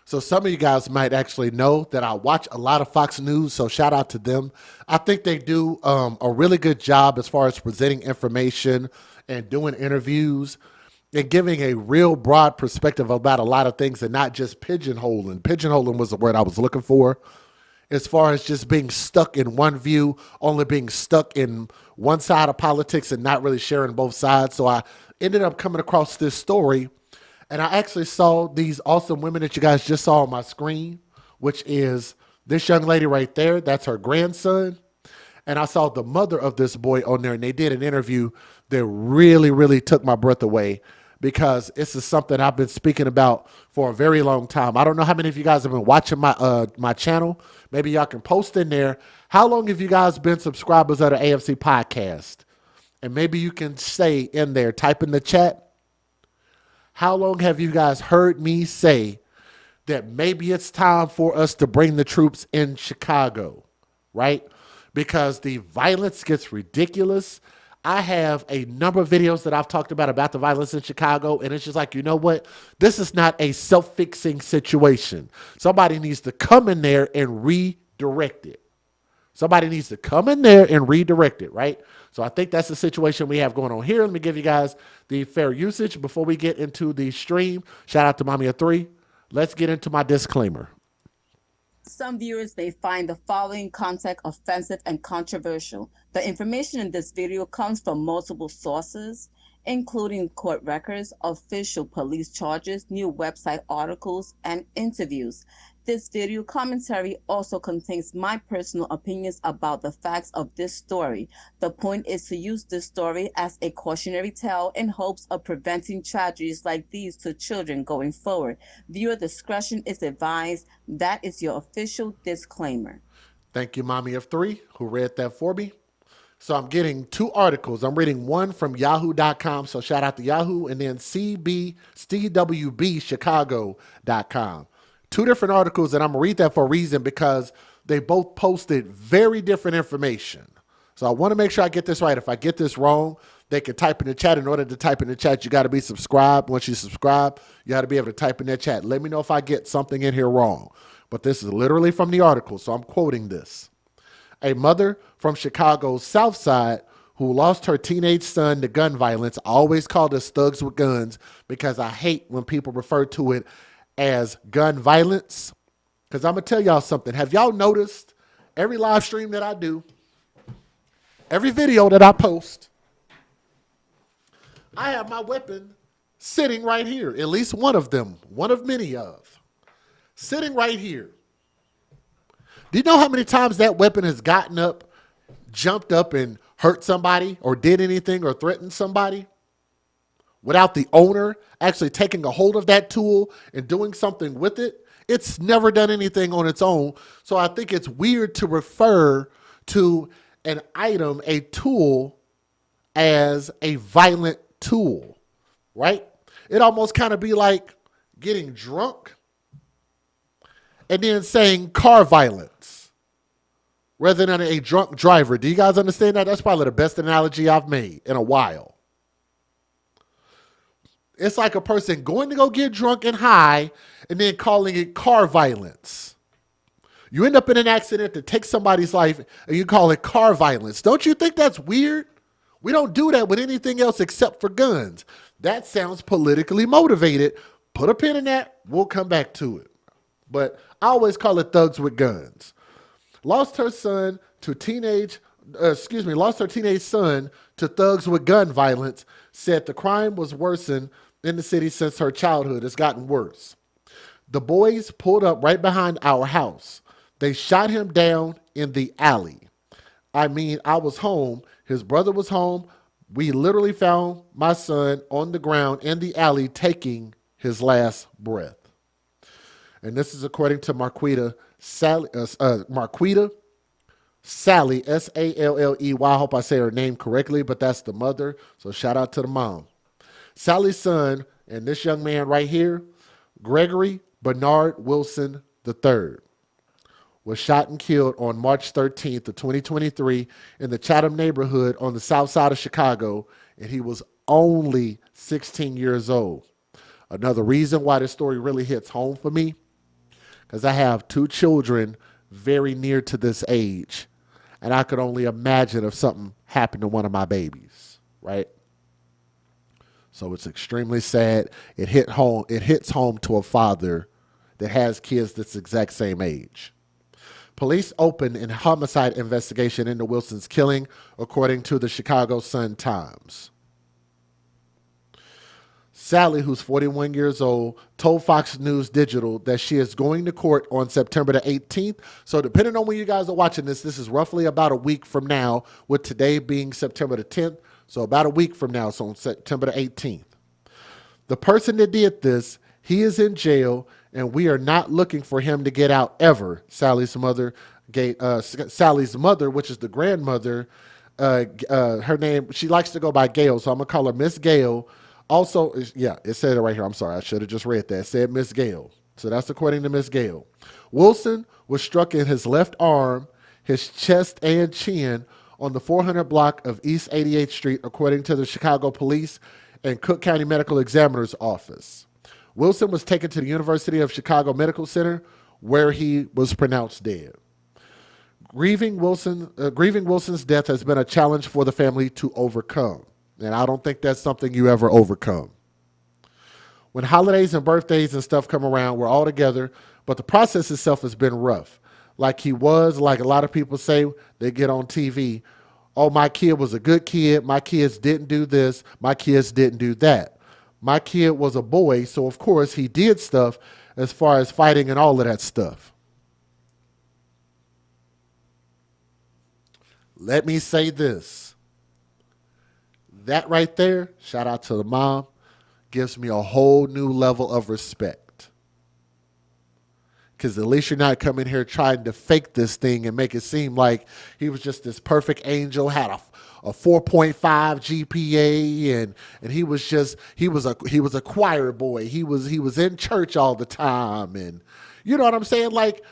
So some of you guys might actually know that I watch a lot of Fox News, so shout out to them. I think they do a really good job as far as presenting information and doing interviews and giving a real broad perspective about a lot of things and not just pigeonholing. Pigeonholing was the word I was looking for, as far as just being stuck in one view, only being stuck in one side of politics and not really sharing both sides. So I ended up coming across this story, and I actually saw these awesome women that you guys just saw on my screen, which is this young lady right there. That's her grandson. And I saw the mother of this boy on there, and they did an interview that really, really took my breath away because this is something I've been speaking about for a very long time. I don't know how many of you guys have been watching my channel. Maybe y'all can post in there. How long have you guys been subscribers of the AFC podcast? And maybe you can say in there, type in the chat, how long have you guys heard me say that maybe it's time for us to bring the troops in Chicago, right? Because the violence gets ridiculous. I have a number of videos that I've talked about the violence in Chicago, and it's just like, you know what? This is not a self-fixing situation. Somebody needs to come in there and redirect it. Somebody needs to come in there and redirect it, right? So I think that's the situation we have going on here. Let me give you guys the fair usage before we get into the stream. Shout out to Mommy of Three. Let's get into my disclaimer. Some viewers may find the following content offensive and controversial. The information in this video comes from multiple sources, including court records, official police charges, new website articles, and interviews. This video commentary also contains my personal opinions about the facts of this story. The point is to use this story as a cautionary tale in hopes of preventing tragedies like these to children going forward. Viewer discretion is advised. That is your official disclaimer. Thank you, Mommy of Three, who read that for me. So I'm getting two articles. I'm reading one from yahoo.com. So shout out to Yahoo, and then CWBchicago.com. Two different articles, and I'm going to read that for a reason because they both posted very different information. So I want to make sure I get this right. If I get this wrong, they can type in the chat. In order to type in the chat, you got to be subscribed. Once you subscribe, you got to be able to type in that chat. Let me know if I get something in here wrong. But this is literally from the article, so I'm quoting this. A mother from Chicago's South Side who lost her teenage son to gun violence. I always called us thugs with guns because I hate when people refer to it as gun violence. Because I'm going to tell y'all something. Have y'all noticed every live stream that I do, every video that I post, I have my weapon sitting right here. At least one of them, one of many of, sitting right here. Do you know how many times that weapon has gotten up, jumped up, and hurt somebody or did anything or threatened somebody without the owner actually taking a hold of that tool and doing something with it? It's never done anything on its own. So I think it's weird to refer to an item, a tool, as a violent tool, right? It almost kind of be like getting drunk and then saying car violence rather than a drunk driver. Do you guys understand that? That's probably the best analogy I've made in a while. It's like a person going to go get drunk and high and then calling it car violence. You end up in an accident that takes somebody's life and you call it car violence. Don't you think that's weird? We don't do that with anything else except for guns. That sounds politically motivated. Put a pin in that. We'll come back to it. But I always call it thugs with guns. Lost her teenage son to thugs with gun violence, said the crime was worsened in the city since her childhood. It's gotten worse. The boys pulled up right behind our house. They shot him down in the alley. I mean, I was home. His brother was home. We literally found my son on the ground in the alley taking his last breath. And this is according to Marquita Sally, Salley. I hope I say her name correctly, but that's the mother. So shout out to the mom. Sally's son and this young man right here, Gregory Bernard Wilson III, was shot and killed on March 13th of 2023 in the Chatham neighborhood on the south side of Chicago, and he was only 16 years old. Another reason why this story really hits home for me because I have two children very near to this age, and I could only imagine if something happened to one of my babies, right? So it's extremely sad. It hit home. It hits home to a father that has kids that's the exact same age. Police opened a homicide investigation into Wilson's killing, according to the Chicago Sun-Times. Sally, who's 41 years old, told Fox News Digital that she is going to court on September the 18th. So depending on when you guys are watching this is roughly about a week from now, with today being September the 10th. So about a week from now, so on September the 18th. The person that did this, he is in jail, and we are not looking for him to get out ever. Sally's mother, which is the grandmother, her name, she likes to go by Gail, so I'm gonna call her Miss Gail. Also, yeah, it said it right here. I'm sorry, I should have just read that. It said Miss Gail. So that's according to Miss Gail. Wilson was struck in his left arm, his chest, and chin on the 400 block of East 88th Street, according to the Chicago Police and Cook County Medical Examiner's Office. Wilson was taken to the University of Chicago Medical Center, where he was pronounced dead. Grieving Wilson's death has been a challenge for the family to overcome. And I don't think that's something you ever overcome. When holidays and birthdays and stuff come around, we're all together, but the process itself has been rough. Like a lot of people say, they get on TV, oh, my kid was a good kid, my kids didn't do this, my kids didn't do that. My kid was a boy, so of course he did stuff as far as fighting and all of that stuff. Let me say this. That right there, shout out to the mom, gives me a whole new level of respect. Because at least you're not coming here trying to fake this thing and make it seem like he was just this perfect angel, had a 4.5 GPA, and he was a choir boy. He was in church all the time, and you know what I'm saying? Like,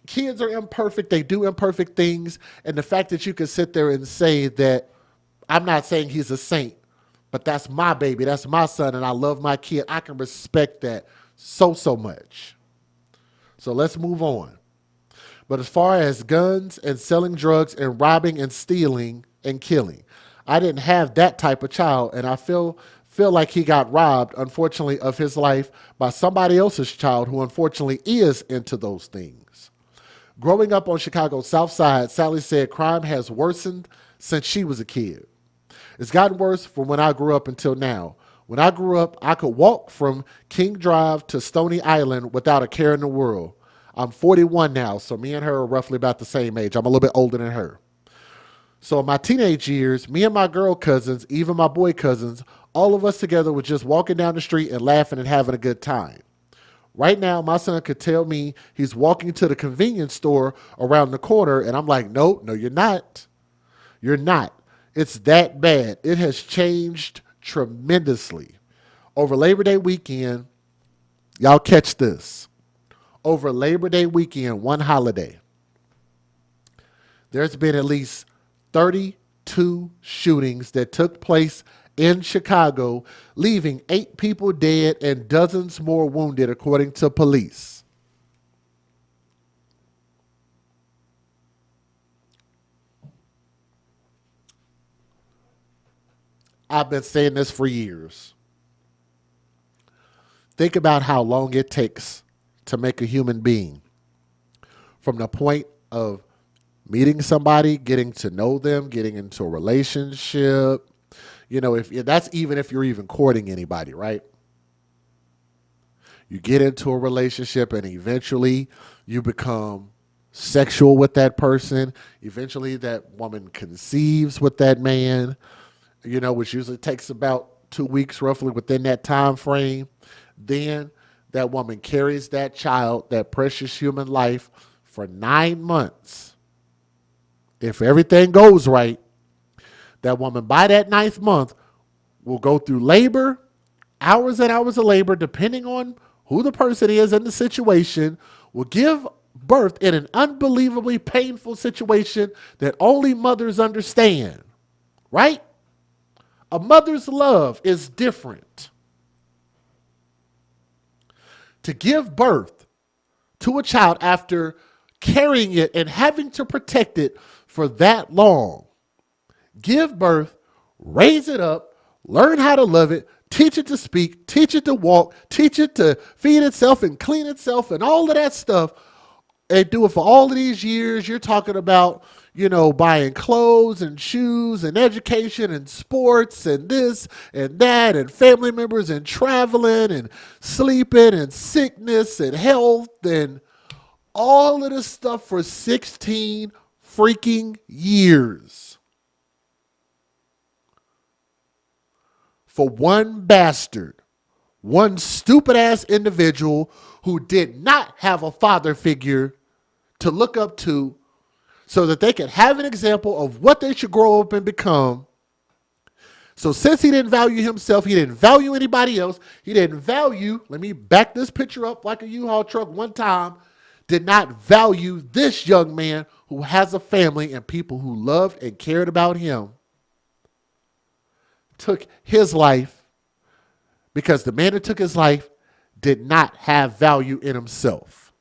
kids are imperfect. They do imperfect things, and the fact that you can sit there and say that, I'm not saying he's a saint, but that's my baby, that's my son, and I love my kid. I can respect that so much. So let's move on. But as far as guns and selling drugs and robbing and stealing and killing, I didn't have that type of child, and I feel like he got robbed, unfortunately, of his life by somebody else's child who unfortunately is into those things. Growing up on Chicago's South Side, Sally said crime has worsened since she was a kid. It's gotten worse from when I grew up until now. When I grew up, I could walk from King Drive to Stony Island without a care in the world. I'm 41 now, so me and her are roughly about the same age. I'm a little bit older than her. So in my teenage years, me and my girl cousins, even my boy cousins, all of us together were just walking down the street and laughing and having a good time. Right now, my son could tell me he's walking to the convenience store around the corner, and I'm like, no, you're not. You're not. It's that bad. It has changed tremendously. Over Labor Day weekend, y'all catch this. Over Labor Day weekend, one holiday, there's been at least 32 shootings that took place in Chicago, leaving 8 people dead and dozens more wounded, according to police. I've been saying this for years. Think about how long it takes to make a human being. From the point of meeting somebody, getting to know them, getting into a relationship. You know, if that's even if you're even courting anybody, right? You get into a relationship and eventually you become sexual with that person. Eventually that woman conceives with that man, you know, which usually takes about 2 weeks roughly within that time frame. Then that woman carries that child, that precious human life, for 9 months. If everything goes right, that woman by that 9th month will go through labor, hours and hours of labor, depending on who the person is in the situation, will give birth in an unbelievably painful situation that only mothers understand, right? A mother's love is different. To give birth to a child after carrying it and having to protect it for that long. Give birth, raise it up, learn how to love it, teach it to speak, teach it to walk, teach it to feed itself and clean itself and all of that stuff, and do it for all of these years. You're talking about, buying clothes and shoes and education and sports and this and that and family members and traveling and sleeping and sickness and health and all of this stuff for 16 freaking years. For one bastard, one stupid ass individual who did not have a father figure to look up to so that they could have an example of what they should grow up and become. So since he didn't value himself, he didn't value anybody else, he didn't value, let me back this picture up like a U-Haul truck one time, did not value this young man who has a family and people who loved and cared about him, took his life because the man that took his life did not have value in himself.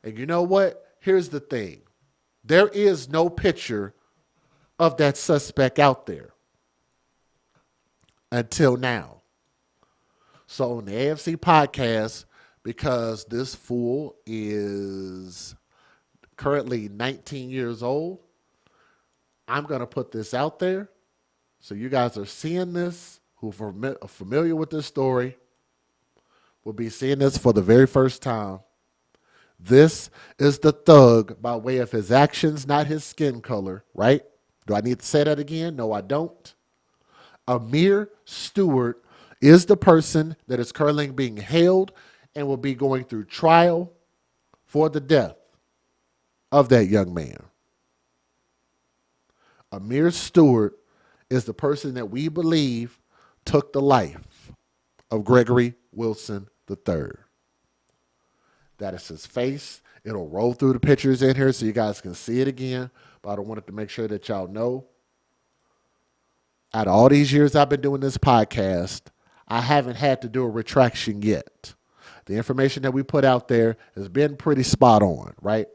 And you know what? Here's the thing. There is no picture of that suspect out there until now. So on the AFC podcast, because this fool is currently 19 years old, I'm going to put this out there. So you guys are seeing this, who are familiar with this story, will be seeing this for the very first time. This is the thug by way of his actions, not his skin color, right? Do I need to say that again? No, I don't. Amir Stewart is the person that is currently being held and will be going through trial for the death of that young man. Amir Stewart is the person that we believe took the life of Gregory Wilson III. That is his face. It'll roll through the pictures in here so you guys can see it again, but I don't want it to make sure that y'all know. Out of all these years I've been doing this podcast, I haven't had to do a retraction yet. The information that we put out there has been pretty spot on, right?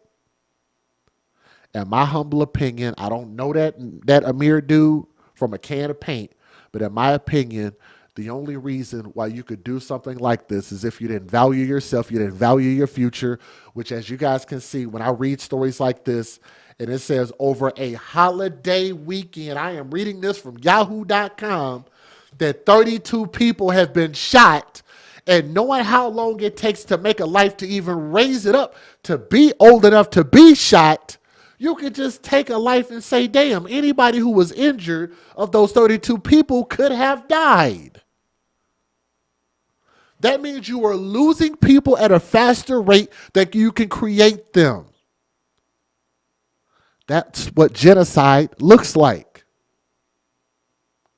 In my humble opinion, I don't know that Amir dude from a can of paint, but in my opinion, the only reason why you could do something like this is if you didn't value yourself, you didn't value your future, which, as you guys can see, when I read stories like this, and it says over a holiday weekend, I am reading this from yahoo.com, that 32 people have been shot, and knowing how long it takes to make a life to even raise it up to be old enough to be shot, you could just take a life and say, damn, anybody who was injured of those 32 people could have died. That means you are losing people at a faster rate than you can create them. That's what genocide looks like.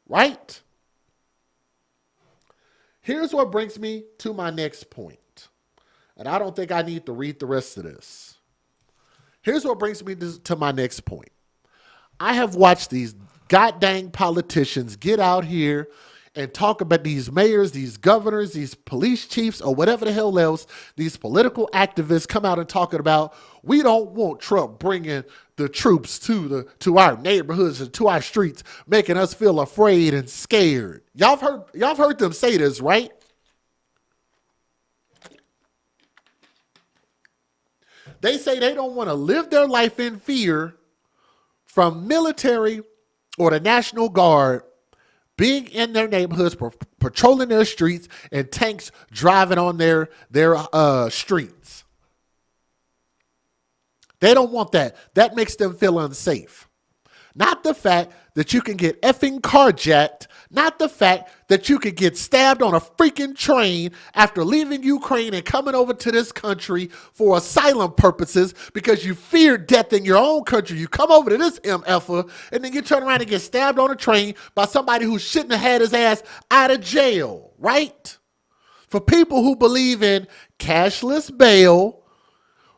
Right? Here's what brings me to my next point. And I don't think I need to read the rest of this. Here's what brings me to my next point. I have watched these goddamn politicians get out here and talk about these mayors, these governors, these police chiefs, or whatever the hell else, these political activists come out and talking about, we don't want Trump bringing the troops to our neighborhoods and to our streets, making us feel afraid and scared. Y'all have heard them say this, right? They say they don't want to live their life in fear from military or the National Guard being in their neighborhoods, patrolling their streets, and tanks driving on their streets. They don't want that. That makes them feel unsafe. Not the fact that you can get effing carjacked. Not the fact that you could get stabbed on a freaking train after leaving Ukraine and coming over to this country for asylum purposes because you fear death in your own country. You come over to this MFer and then you turn around and get stabbed on a train by somebody who shouldn't have had his ass out of jail, right? For people who believe in cashless bail,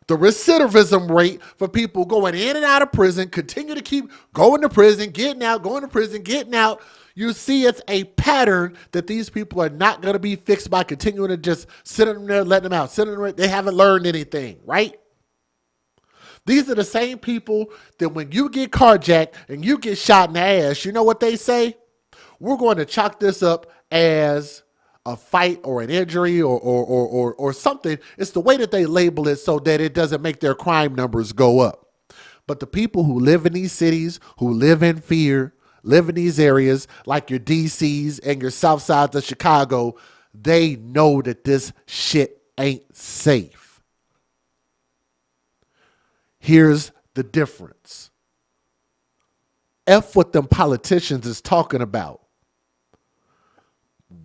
the recidivism rate for people going in and out of prison, continue to keep going to prison, getting out, going to prison, getting out. You see it's a pattern that these people are not going to be fixed by continuing to just sit in there, letting them out. They haven't learned anything, right? These are the same people that when you get carjacked and you get shot in the ass, you know what they say? We're going to chalk this up as a fight or an injury or something. It's the way that they label it so that it doesn't make their crime numbers go up. But the people who live in these cities, who live in fear, live in these areas like your DCs and your South Sides of Chicago, they know that this shit ain't safe. Here's the difference. F what them politicians is talking about.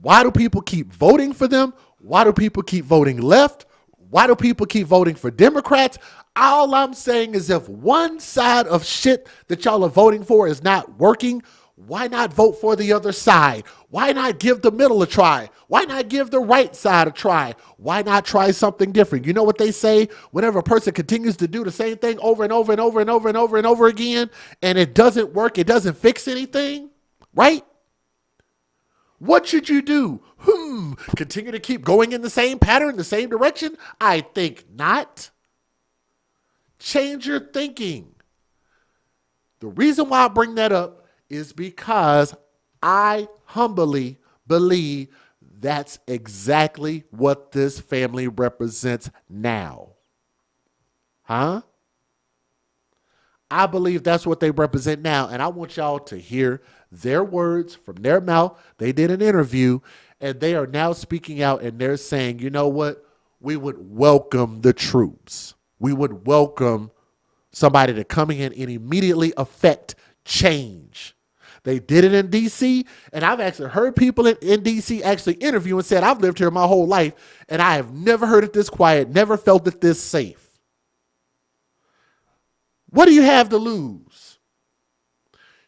Why do people keep voting for them? Why do people keep voting left? Why do people keep voting for Democrats? All I'm saying is if one side of shit that y'all are voting for is not working, why not vote for the other side? Why not give the middle a try? Why not give the right side a try? Why not try something different? You know what they say? Whenever a person continues to do the same thing over and over and over and over and over and over again, and it doesn't work, it doesn't fix anything, right? What should you do? Continue to keep going in the same pattern, the same direction? I think not. Change your thinking. The reason why I bring that up is because I humbly believe that's exactly what this family represents now. Huh? I believe that's what they represent now. And I want y'all to hear their words from their mouth. They did an interview and they are now speaking out and they're saying, you know what? We would welcome the troops. We would welcome somebody to come in and immediately affect change. They did it in D.C. and I've actually heard people in D.C. actually interview and said, I've lived here my whole life and I have never heard it this quiet, never felt it this safe. What do you have to lose?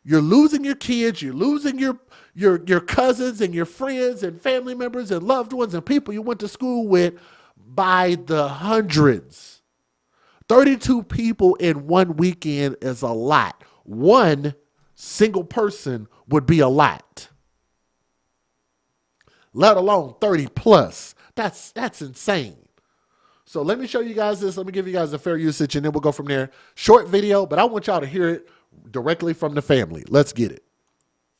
You're losing your kids. You're losing your cousins and your friends and family members and loved ones and people you went to school with by the hundreds. 32 people in one weekend is a lot. One single person would be a lot. Let alone 30 plus. That's insane. So let me show you guys this. Let me give you guys a fair usage and then we'll go from there. Short video, but I want y'all to hear it directly from the family. Let's get it.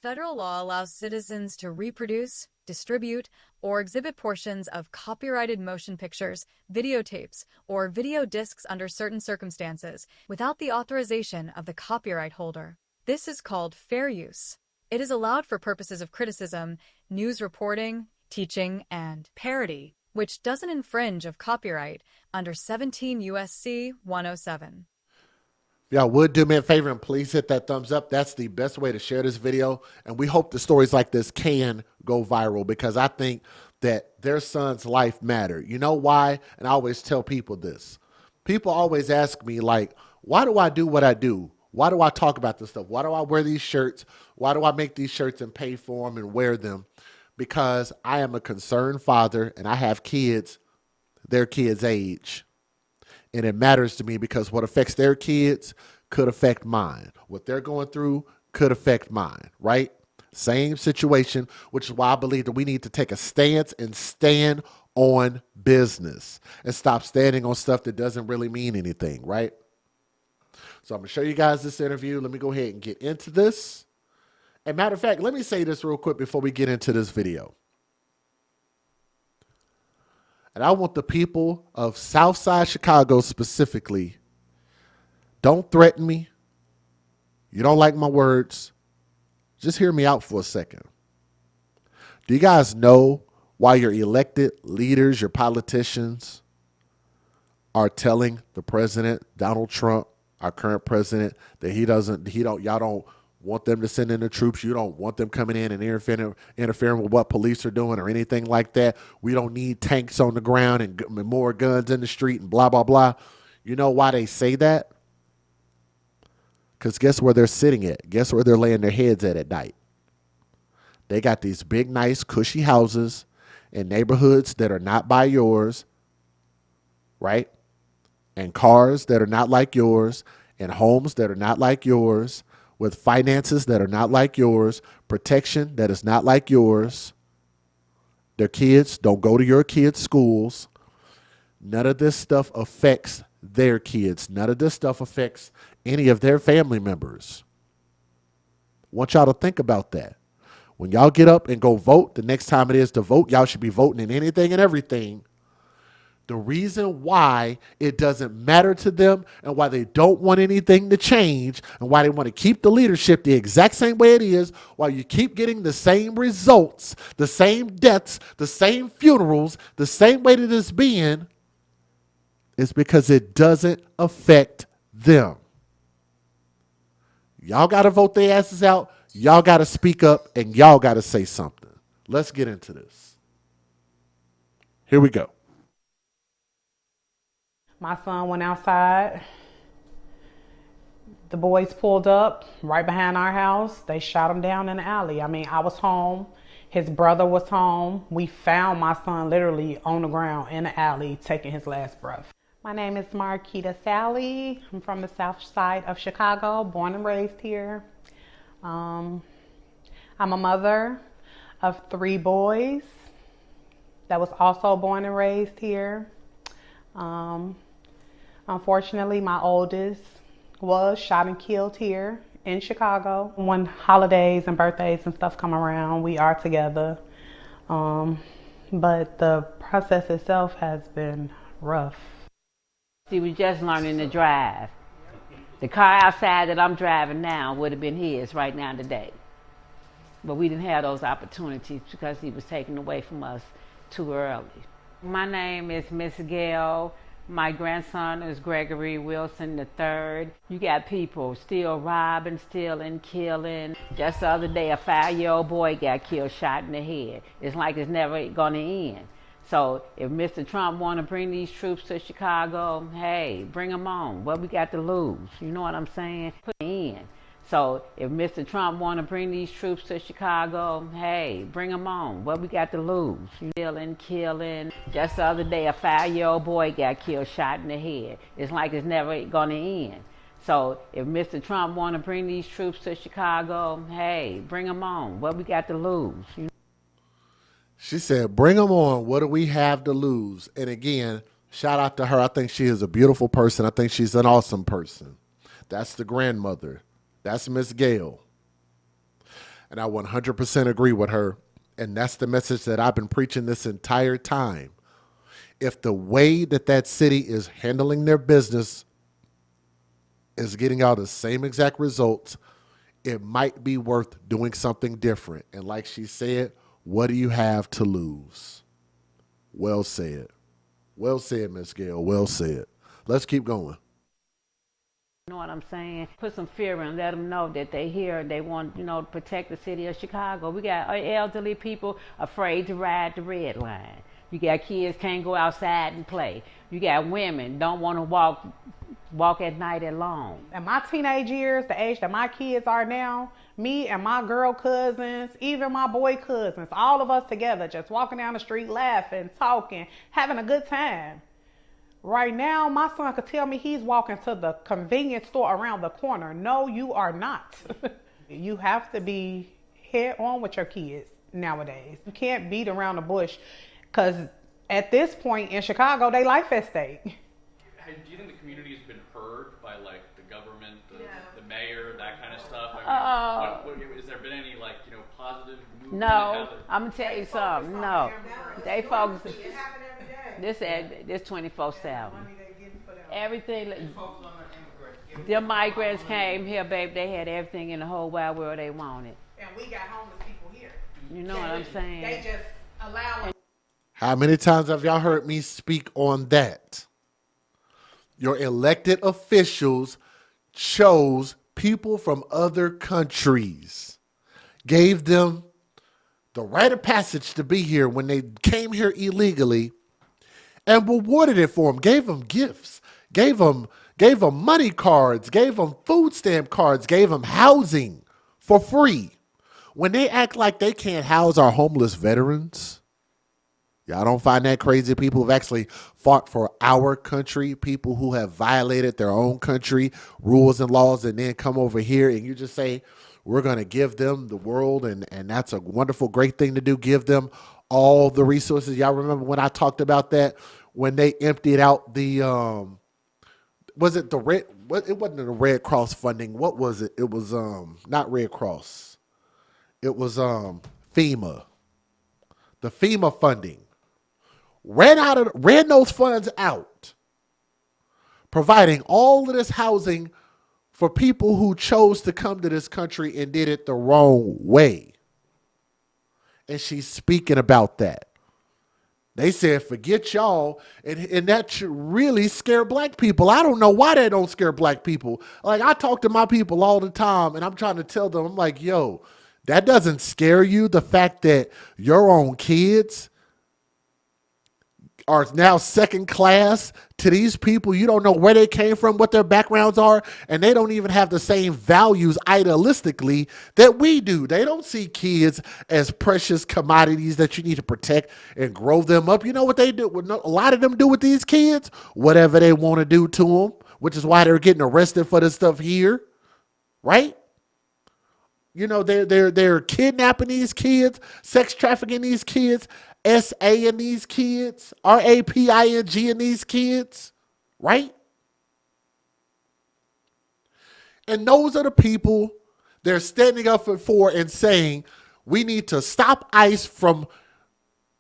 Federal law allows citizens to reproduce, distribute, or exhibit portions of copyrighted motion pictures, videotapes, or video discs under certain circumstances without the authorization of the copyright holder. This is called fair use. It is allowed for purposes of criticism, news reporting, teaching, and parody, which doesn't infringe of copyright under 17 U.S.C. 107. Y'all would do me a favor and please hit that thumbs up. That's the best way to share this video. And we hope the stories like this can go viral because I think that their son's life mattered. You know why? And I always tell people this. People always ask me like, why do I do what I do? Why do I talk about this stuff? Why do I wear these shirts? Why do I make these shirts and pay for them and wear them? Because I am a concerned father and I have kids, their kids' age. And it matters to me because what affects their kids could affect mine. What they're going through could affect mine, right? Same situation, which is why I believe that we need to take a stance and stand on business and stop standing on stuff that doesn't really mean anything, right? So I'm going to show you guys this interview. Let me go ahead and get into this. And matter of fact, let me say this real quick before we get into this video. And I want the people of Southside Chicago specifically, don't threaten me. You don't like my words. Just hear me out for a second. Do you guys know why your elected leaders, your politicians, are telling the president, Donald Trump, our current president, that y'all don't want them to send in the troops. You don't want them coming in and interfering with what police are doing or anything like that. We don't need tanks on the ground and more guns in the street and blah, blah, blah. You know why they say that? Because guess where they're sitting at? Guess where they're laying their heads at night? They got these big, nice, cushy houses in neighborhoods that are not by yours, right? And cars that are not like yours, and homes that are not like yours, with finances that are not like yours, protection that is not like yours. Their kids don't go to your kids' schools. None of this stuff affects their kids. None of this stuff affects any of their family members. Want y'all to think about that. When y'all get up and go vote, the next time it is to vote, y'all should be voting in anything and everything. The reason why it doesn't matter to them and why they don't want anything to change and why they want to keep the leadership the exact same way it is, while you keep getting the same results, the same deaths, the same funerals, the same way that it's being, is because it doesn't affect them. Y'all got to vote their asses out. Y'all got to speak up and y'all got to say something. Let's get into this. Here we go. My son went outside. The boys pulled up right behind our house. They shot him down in the alley. I mean, I was home. His brother was home. We found my son literally on the ground in the alley taking his last breath. My name is Marquita Sally. I'm from the south side of Chicago, born and raised here. I'm a mother of 3 boys that was also born and raised here. Unfortunately, my oldest was shot and killed here in Chicago. When holidays and birthdays and stuff come around, we are together. But the process itself has been rough. He was just learning to drive. The car outside that I'm driving now would have been his right now today. But we didn't have those opportunities because he was taken away from us too early. My name is Miss Gail. My grandson is Gregory Wilson III. You got people still robbing, stealing, killing. Just the other day, a 5-year-old boy got killed, shot in the head. It's like it's never gonna end. So if Mr. Trump want to bring these troops to Chicago, hey, bring them on. What we got to lose? You know what I'm saying? Put it in. So if Mr. Trump want to bring these troops to Chicago, hey, bring them on. What we got to lose? Stealing, killing. Just the other day, a 5-year-old boy got killed, shot in the head. It's like it's never going to end. So if Mr. Trump want to bring these troops to Chicago, hey, bring them on. What we got to lose? She said, bring them on. What do we have to lose? And again, shout out to her. I think she is a beautiful person. I think she's an awesome person. That's the grandmother. That's Miss Gail. And I 100% agree with her. And that's the message that I've been preaching this entire time. If the way that that city is handling their business is getting out the same exact results, it might be worth doing something different. And like she said, what do you have to lose? Well said. Well said, Miss Gail. Well said. Let's keep going. You know what I'm saying? Put some fear in, let them know that they here and they want, to protect the city of Chicago. We got elderly people afraid to ride the red line. You got kids can't go outside and play. You got women don't want to walk at night alone. In my teenage years, the age that my kids are now, me and my girl cousins, even my boy cousins, all of us together, just walking down the street, laughing, talking, having a good time. Right now, my son could tell me he's walking to the convenience store around the corner. No, you are not. You have to be head on with your kids nowadays. You can't beat around the bush because at this point in Chicago, they life at stake. Do you think the community has been heard by like the government, the mayor, that kind of stuff? I mean, has there been any positive movement? No, I'm gonna tell you something. No, they focus. This 24/7. Everything. The migrants came here, baby. They had everything in the whole wide world they wanted. And we got homeless people here. You know what I'm saying? They just allow. How many times have y'all heard me speak on that? Your elected officials chose people from other countries, gave them the right of passage to be here when they came here illegally, and rewarded it for them, gave them gifts, gave them money cards, gave them food stamp cards, gave them housing for free. When they act like they can't house our homeless veterans, y'all don't find that crazy? People have actually fought for our country, people who have violated their own country rules and laws, and then come over here and you just say, we're going to give them the world, and that's a wonderful, great thing to do, give them all the resources. Y'all remember when I talked about that, when they emptied out the was it the red? What, it wasn't the Red Cross funding. What was it? It was not Red Cross. It was FEMA. The FEMA funding ran those funds out, providing all of this housing for people who chose to come to this country and did it the wrong way. And she's speaking about that. They said, forget y'all. And that should really scare black people. I don't know why that don't scare black people. Like, I talk to my people all the time, and I'm trying to tell them, I'm like, yo, that doesn't scare you? The fact that your own kids are now second class to these people. You don't know where they came from, what their backgrounds are, and they don't even have the same values idealistically that we do. They don't see kids as precious commodities that you need to protect and grow them up. You know what they do? A lot of them do with these kids? Whatever they want to do to them, which is why they're getting arrested for this stuff here, right? You know, they're kidnapping these kids, sex trafficking these kids, SA in these kids, RAPING in these kids, right? And those are the people they're standing up for and saying, we need to stop ICE from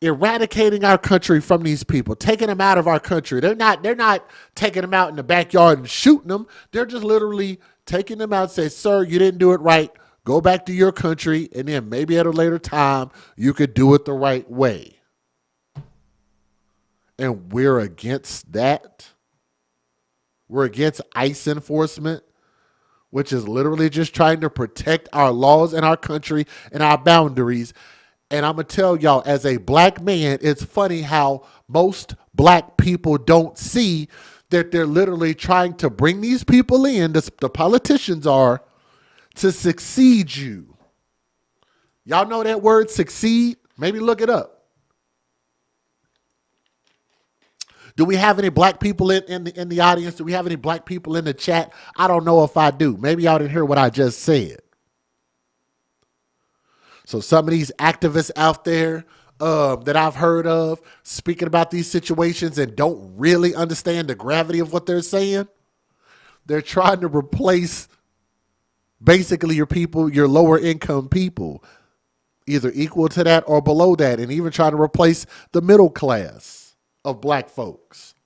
eradicating our country from these people, taking them out of our country. They're not taking them out in the backyard and shooting them. They're just literally taking them out and say, sir, you didn't do it right. Go back to your country, and then maybe at a later time, you could do it the right way. And we're against that. We're against ICE enforcement, which is literally just trying to protect our laws and our country and our boundaries. And I'm going to tell y'all, as a black man, it's funny how most black people don't see that they're literally trying to bring these people in, the politicians are, to succeed you. Y'all know that word, succeed? Maybe look it up. Do we have any black people in the audience? Do we have any black people in the chat? I don't know if I do. Maybe y'all didn't hear what I just said. So some of these activists out there that I've heard of speaking about these situations and don't really understand the gravity of what they're saying, they're trying to replace basically your people, your lower income people, either equal to that or below that, and even trying to replace the middle class of black folks.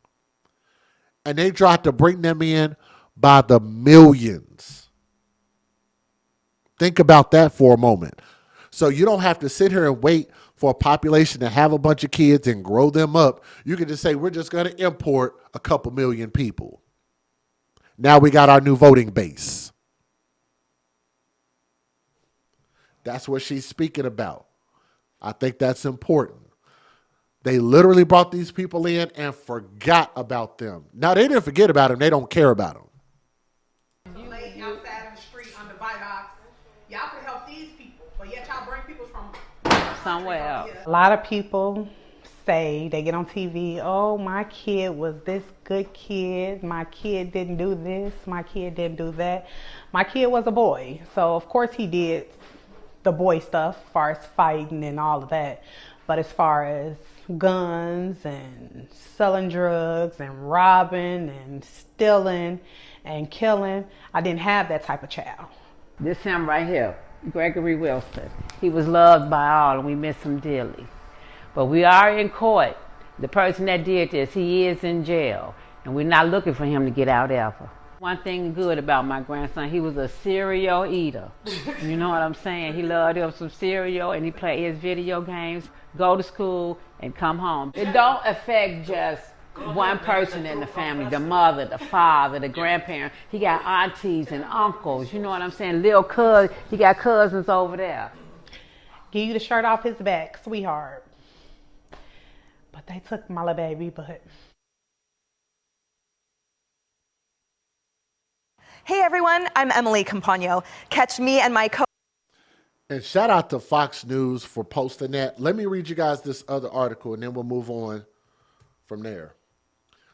And they tried to bring them in by the millions. Think about that for a moment. So you don't have to sit here and wait for a population to have a bunch of kids and grow them up. You can just say, we're just going to import a couple million people. Now we got our new voting base. That's what she's speaking about. I think that's important. They literally brought these people in and forgot about them. Now, they didn't forget about them. They don't care about them. You lay outside in the street under Vitox. Y'all could help these people, but yet y'all bring people from somewhere else. A lot of people say, they get on TV, oh, my kid was this good kid. My kid didn't do this. My kid didn't do that. My kid was a boy. So, of course, he did the boy stuff as far as fighting and all of that. But as far as guns and selling drugs and robbing and stealing and killing, I didn't have that type of child. This him right here, Gregory Wilson. He was loved by all and we miss him dearly. But we are in court. The person that did this, he is in jail. And we're not looking for him to get out ever. One thing good about my grandson, he was a cereal eater. You know what I'm saying? He loved him some cereal and he played his video games, go to school and come home. It don't affect just one person in the family, the mother, the father, the grandparent. He got aunties and uncles, you know what I'm saying? Little cousin, he got cousins over there. Give you the shirt off his back, sweetheart. But they took my little baby, but... Hey everyone, I'm Emily Campagno. Catch me and my And shout out to Fox News for posting that. Let me read you guys this other article and then we'll move on from there.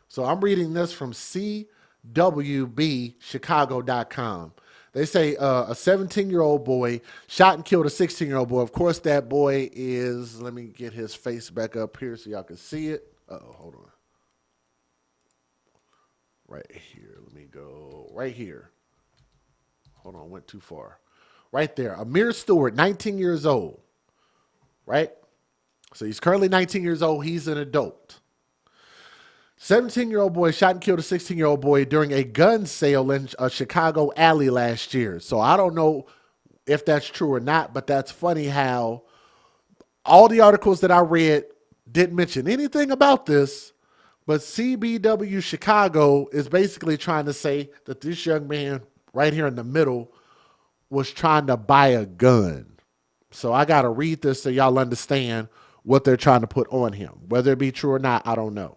So I'm reading this from CWBChicago.com. They say a 17-year-old boy shot and killed a 16-year-old boy. Of course, that boy is, let me get his face back up here so y'all can see it. Uh-oh, hold on. Right here. Let me go right here. Hold on, went too far. Right there. Amir Stewart, 19 years old. Right? So he's currently 19 years old. He's an adult. 17-year-old boy shot and killed a 16-year-old boy during a gun sale in a Chicago alley last year. So I don't know if that's true or not, but that's funny how all the articles that I read didn't mention anything about this, but CBW Chicago is basically trying to say that this young man right here in the middle was trying to buy a gun. So I got to read this so y'all understand what they're trying to put on him. Whether it be true or not, I don't know.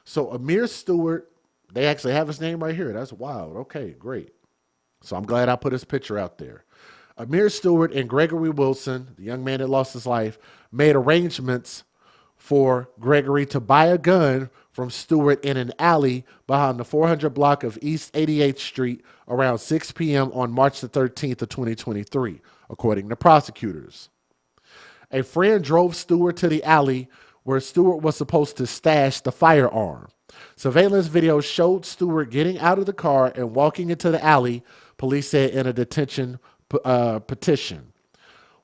So Amir Stewart, they actually have his name right here. That's wild. Okay, great. So I'm glad I put his picture out there. Amir Stewart and Gregory Wilson, the young man that lost his life, made arrangements for Gregory to buy a gun from Stewart in an alley behind the 400 block of East 88th Street around 6 p.m. on March the 13th of 2023, according to prosecutors. A friend drove Stewart to the alley where Stewart was supposed to stash the firearm. Surveillance video showed Stewart getting out of the car and walking into the alley, police said in a detention petition.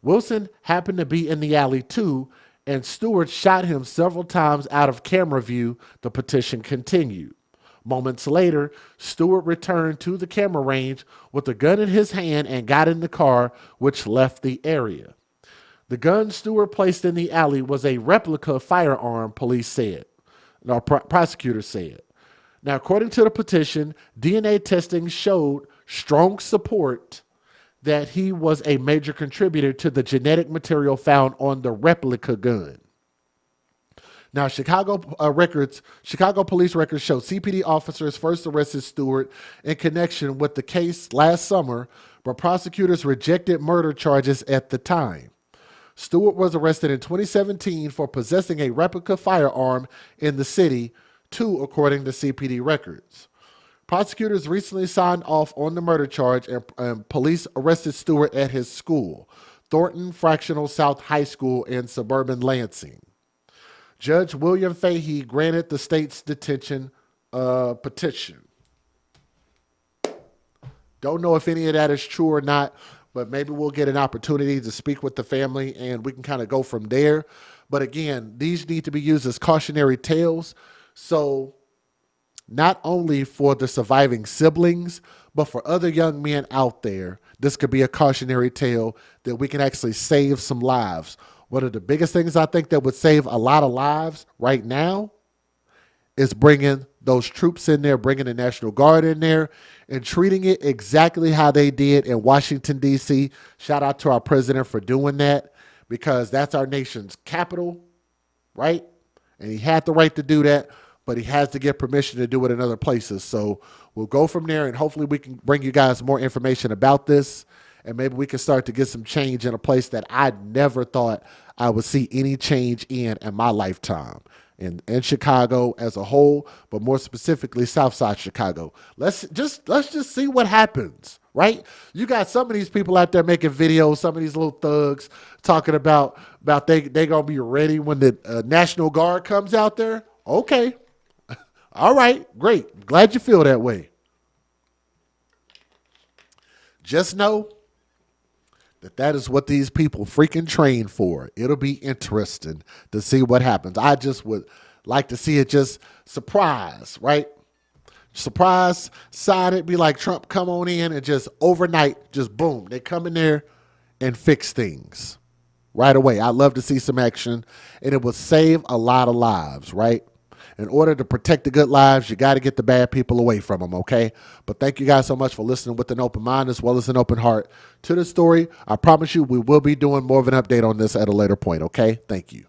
Wilson happened to be in the alley too, and Stewart shot him several times out of camera view, the petition continued. Moments later, Stewart returned to the camera range with a gun in his hand and got in the car, which left the area. The gun Stewart placed in the alley was a replica firearm, police said. No, prosecutors said. Now, according to the petition, DNA testing showed strong support that he was a major contributor to the genetic material found on the replica gun. Now, Chicago police records show CPD officers first arrested Stewart in connection with the case last summer, but prosecutors rejected murder charges at the time. Stewart was arrested in 2017 for possessing a replica firearm in the city, too, according to CPD records. Prosecutors recently signed off on the murder charge, and police arrested Stewart at his school, Thornton Fractional South High School in suburban Lansing. Judge William Fahey granted the state's detention petition. Don't know if any of that is true or not, but maybe we'll get an opportunity to speak with the family and we can kind of go from there. But again, these need to be used as cautionary tales. So not only for the surviving siblings, but for other young men out there, this could be a cautionary tale that we can actually save some lives. One of the biggest things I think that would save a lot of lives right now is bringing those troops in there, bringing the National Guard in there, and treating it exactly how they did in Washington, D.C. Shout out to our president for doing that, because that's our nation's capital, right? And he had the right to do that, but he has to get permission to do it in other places. So we'll go from there, and hopefully we can bring you guys more information about this, and maybe we can start to get some change in a place that I never thought I would see any change in my lifetime. In Chicago as a whole, but more specifically Southside Chicago. Let's just see what happens, right? You got some of these people out there making videos, some of these little thugs talking about they gonna be ready when the National Guard comes out there. Okay, all right, great. Glad you feel that way. Just know that is what these people freaking train for. It'll be interesting to see what happens. I just would like to see it just surprise, right? Surprise, sign it, be like Trump, come on in, and just overnight, just boom, they come in there and fix things right away. I'd love to see some action, and it will save a lot of lives, right? In order to protect the good lives, you got to get the bad people away from them, okay? But thank you guys so much for listening with an open mind as well as an open heart to the story. I promise you we will be doing more of an update on this at a later point, okay? Thank you.